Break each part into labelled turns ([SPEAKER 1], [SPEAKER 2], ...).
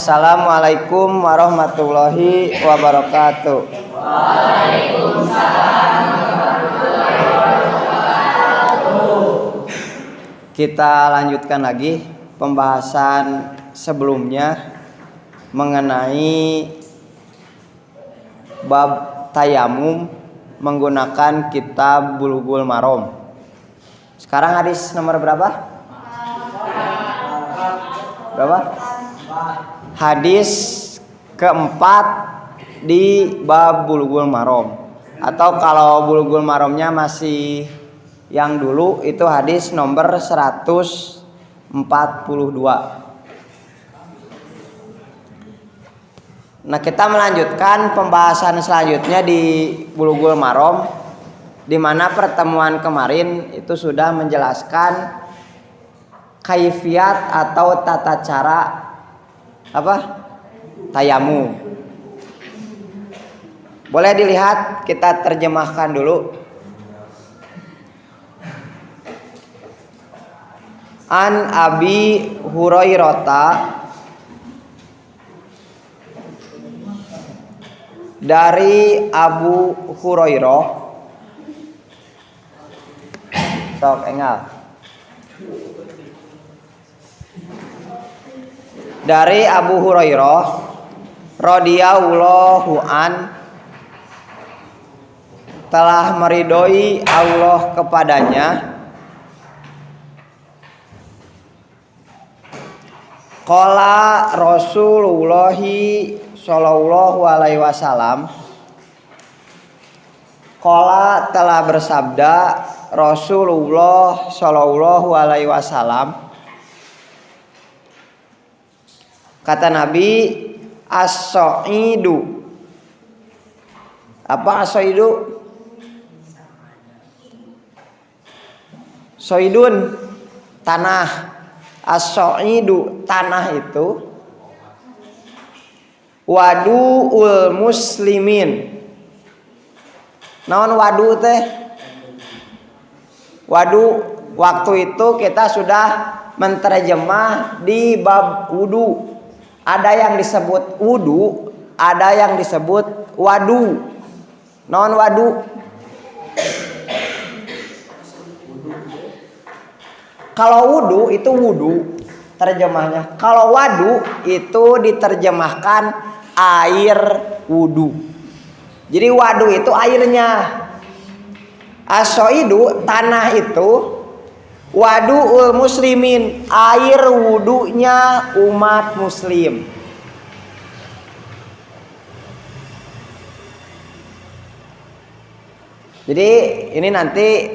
[SPEAKER 1] Assalamualaikum warahmatullahi wabarakatuh.
[SPEAKER 2] Waalaikumsalam warahmatullahi wabarakatuh.
[SPEAKER 1] Kita lanjutkan lagi pembahasan sebelumnya mengenai bab tayamum menggunakan kitab Bulughul Maram. Sekarang hadis nomor berapa? Hadis keempat di bab Bulughul Maram. Atau kalau Bulughul Maramnya masih yang dulu itu hadis nomor 142. Nah, kita melanjutkan pembahasan selanjutnya di Bulughul Maram, di mana pertemuan kemarin itu sudah menjelaskan kaifiat atau tata cara tayamum. Boleh dilihat, kita terjemahkan dulu. An Abi Hurairah, dari Abu Hurairah. Sok engal. Dari Abu Hurairah radhiyallahu an, telah meridhoi Allah kepadanya, qala Rasulullah sallallahu alaihi wasallam, qala telah bersabda Rasulullah sallallahu alaihi wasallam, kata Nabi, as-saidu. Apa as-saidu? Soidun, tanah. As-saidu, tanah itu wadu'ul muslimin. Naon wadu teh? Wadu, waktu itu kita sudah menterjemah di bab wudu. Ada yang disebut wudu, ada yang disebut wadu. Naon wadu? Kalau wudu itu wudu terjemahnya. Kalau wadu itu diterjemahkan air wudu. Jadi wadu itu airnya. As-saidu, tanah itu. Wadu'ul muslimin, air wudunya umat muslim. Jadi ini nanti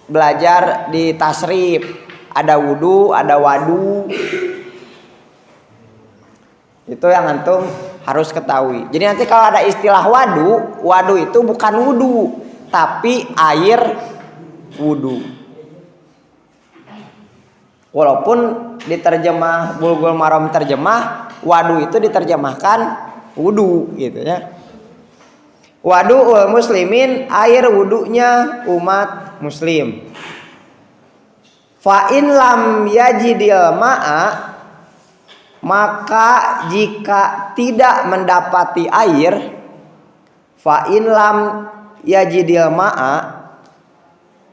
[SPEAKER 1] belajar di tasrif. Ada wudu, ada wadu. Itu yang antum harus ketahui. Jadi nanti kalau ada istilah wadu, wadu itu bukan wudu, tapi air wudu. Walaupun diterjemah Bulughul Maram terjemah wadu itu diterjemahkan wudu gitu ya. Wadu'ul muslimin, air wudunya umat muslim. Fa in lam yajidil ma'a, maka jika tidak mendapati air, fa in lam yajidil ma'a,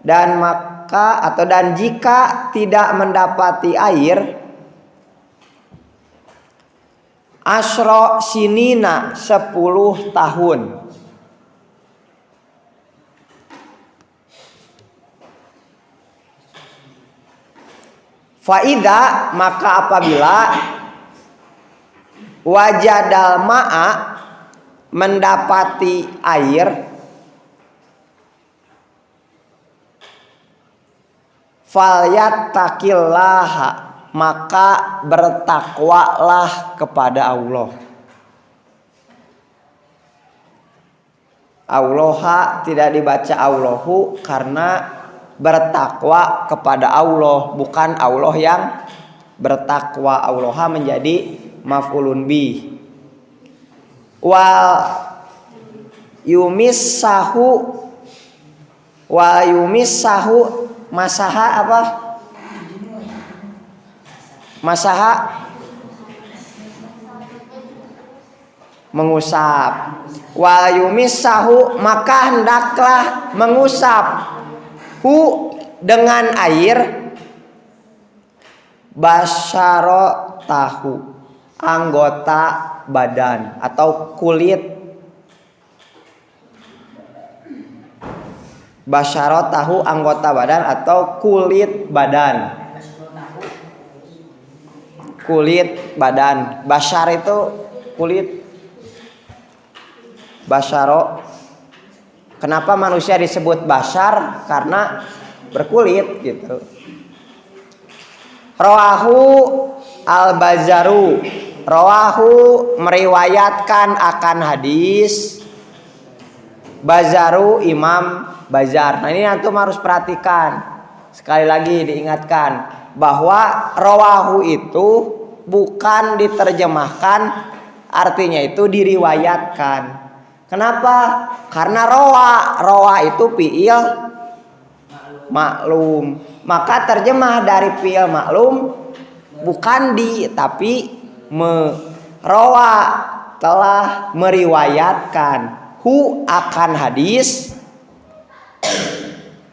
[SPEAKER 1] dan jika tidak mendapati air, asyra sinina, 10 tahun. Faida, maka apabila wajadal ma'a, mendapati air, falyattaqillaha, maka bertakwalah kepada Allah. Allaha tidak dibaca Allahu karena bertakwa kepada Allah, bukan Allah yang bertakwa. Allaha menjadi maf'ulun bi. Wal yumissahu, masaha apa? mengusap. Wal yumissahu, maka hendaklah mengusap hu dengan air basyaro tahu, anggota badan atau kulit. Basyaro tahu, anggota badan atau kulit badan. Kulit badan. Basyar itu kulit. Basyaro. Kenapa manusia disebut basyar? Karena berkulit gitu. Rawahu al-Bazaru. Rawahu meriwayatkan akan hadis. Bazaru Imam Bazar. Nah ini antum harus perhatikan. Sekali lagi diingatkan bahwa rawahu itu bukan diterjemahkan, artinya itu diriwayatkan. Kenapa? Karena rowa itu fi'il maklum. Maka terjemah dari fi'il maklum bukan di, tapi rawa telah meriwayatkan hu akan hadis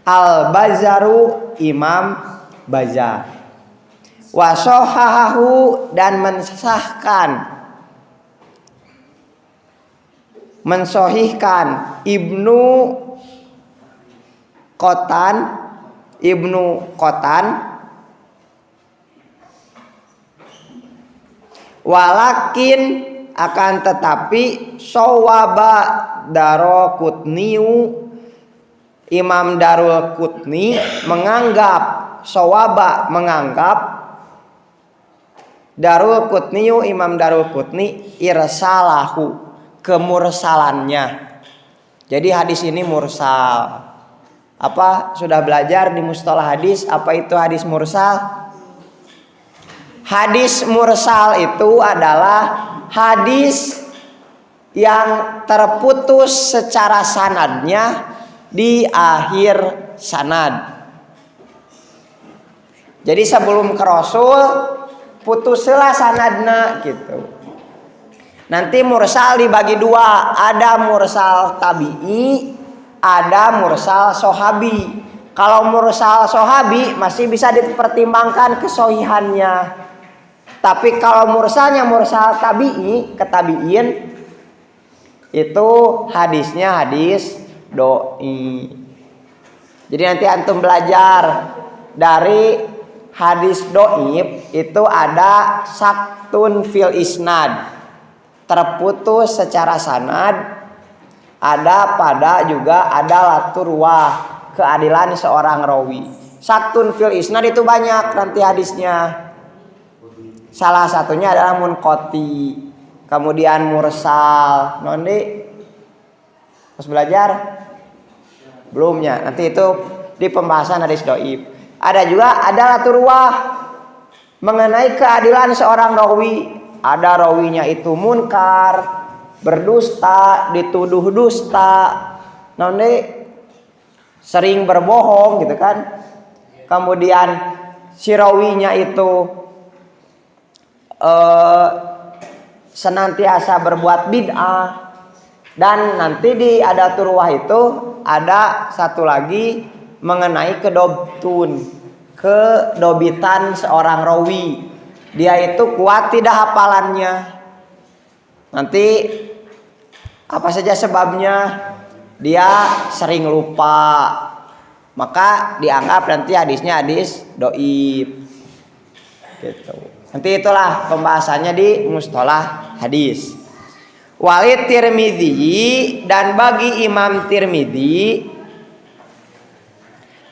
[SPEAKER 1] al-Bazaru Imam Bazar. Wa shahahahu, dan mensohihkan Ibnu Qotan walakin akan tetapi shawaba Daraqutniyu, Imam Darul Qutni menganggap Darul Qutniyu, Imam Darul Qutni irsalahu, kemursalannya. Jadi hadis ini mursal. Apa sudah belajar di mustalah hadis apa itu hadis mursal? Hadis mursal itu adalah hadis yang terputus secara sanadnya di akhir sanad. Jadi sebelum ke Rasul putuslah sanadna gitu. Nanti mursal dibagi dua, ada mursal tabi'i, ada mursal sohabi. Kalau mursal sohabi masih bisa dipertimbangkan kesohihannya. Tapi kalau mursalnya mursal tabi'i, ketabi'in, itu hadisnya hadis doi. Jadi nanti antum belajar dari hadis doib itu ada saktun fil isnad, terputus secara sanad, ada laturwah, keadilan seorang rawi. Saktun fil isnad itu banyak nanti hadisnya. Salah satunya adalah munqati, kemudian mursal. Nondi harus belajar belumnya, nanti itu di pembahasan hadis doib. Ada laturwah mengenai keadilan seorang rawi. Ada rawinya itu munkar, berdusta, dituduh dusta, sering berbohong gitu kan. Kemudian si rawinya itu senantiasa berbuat bid'ah. Dan nanti di ada turwah itu ada satu lagi mengenai kedobitan seorang rawi. Dia itu kuat tidak hafalannya. Nanti apa saja sebabnya? Dia sering lupa. Maka dianggap nanti hadisnya hadis doib. Gitu. Nanti itulah pembahasannya di mustalah hadis. Walid Tirmidzi, dan bagi Imam Tirmidzi,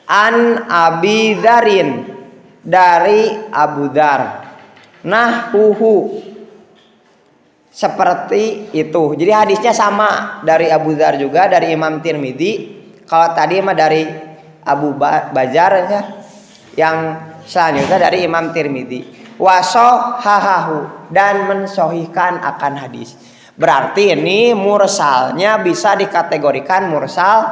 [SPEAKER 1] an Abi Dzarin, dari Abu Dzar, nahhuhu, seperti itu. Jadi hadisnya sama dari Abu Dzar juga, dari Imam Tirmidzi. Kalau tadi mah dari Abu Bazar ya, yang selanjutnya dari Imam Tirmidzi. Wasohahahu, dan mensohihkan akan hadis. Berarti ini mursalnya bisa dikategorikan mursal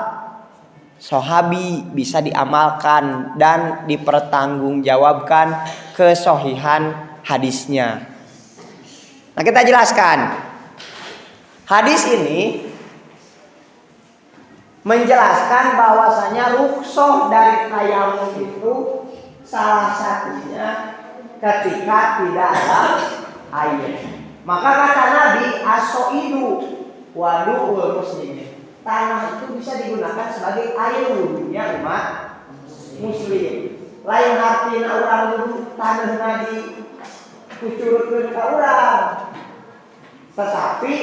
[SPEAKER 1] sohabi, bisa diamalkan dan dipertanggungjawabkan kesohihan hadisnya. Nah kita jelaskan. Hadis ini menjelaskan bahwasanya rukhsah dari tayamum itu salah satunya ketika tidak ada air. Maka kata Nabi, as-soidu wadu'ul muslimin. Tanah itu bisa digunakan sebagai air wudhunya umat muslim. Lain artinya orang wudhu tanah di kucurutkeun ka urang. Tetapi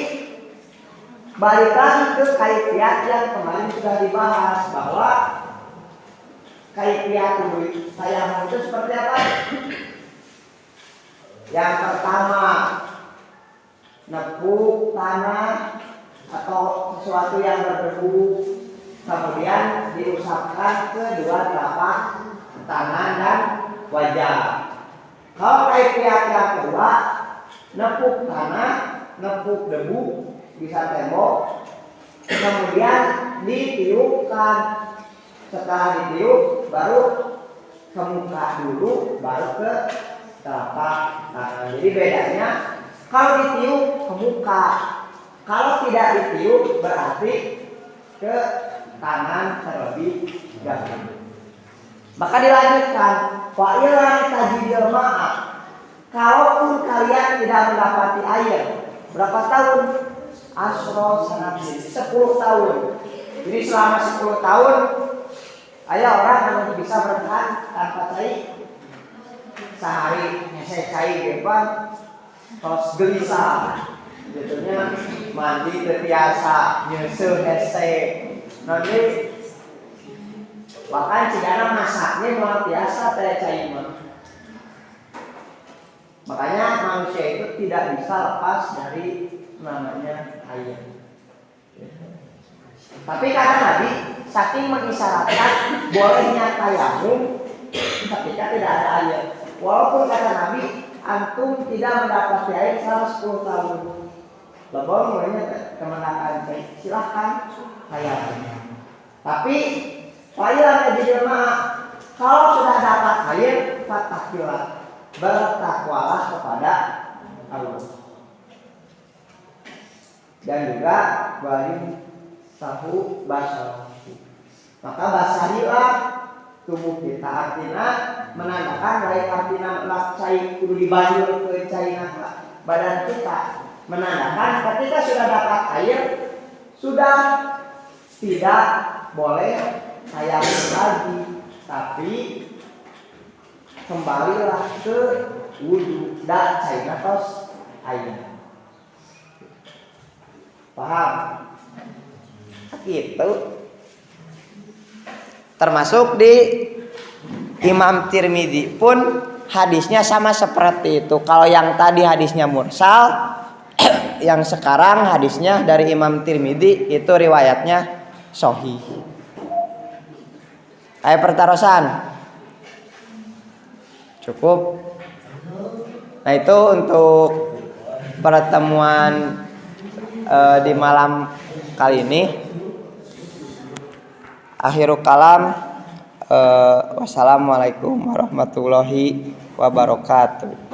[SPEAKER 1] balik lagi ke kaifiat yang kemarin sudah dibahas bahwa kaifiat tayamum itu seperti apa? Yang pertama, nepuk tanah atau sesuatu yang berdebu, kemudian diusapkan ke dua telapak tangan dan wajah. Kalau kaifiat yang kedua, nepuk tanah, nepuk debu, bisa tembok, kemudian ditiupkan. Setelah ditiup baru ke muka dulu, baru ke telapak tangan. Jadi bedanya kalau ditiup ke muka, kalau tidak ditiup berarti ke tangan terlebih dahulu. Maka dilanjutkan, wa ilan tajidil ma'a. Kalaupun kalian tidak mendapati air, berapa tahun? Asro sanatin, 10 tahun. Jadi selama 10 tahun ada orang yang bisa bertahan tanpa cai. Sehari saya cai depan tos gelisah. Jadinya mandi terbiasa, nyusul hese. Nanti bahkan cigana masaknya luar biasa teh cai mah. Makanya manusia itu tidak bisa lepas dari namanya air. Tapi kata Nabi, saking mengisyaratkan bolehnya tayamum ketika tidak ada air. Walaupun kata Nabi, antum tidak mendapati air selama 10 tahun. Lebon mulainya kemenangan, silahkan tayamum. Tapi Failah jadi kalau sudah dapat air, fatakillah, bertakwalah kepada Allah. Dan juga wali sahu basah. Maka basahilah tubuh kita, artinya menandakan baik artinya cai kudu dibanjur ke caina badan kita, menandakan ketika sudah dapat air sudah tidak boleh tayamum lagi, tapi kembalilah ke wudu dan caina tos air. Paham? Gitu. Termasuk di Imam Tirmidzi pun hadisnya sama seperti itu. Kalau yang tadi hadisnya mursal, yang sekarang hadisnya dari Imam Tirmidzi itu riwayatnya sahih. Ayo pertarusan. Cukup. Nah itu untuk pertemuan di malam kali ini. Akhirul kalam. Wassalamualaikum warahmatullahi wabarakatuh.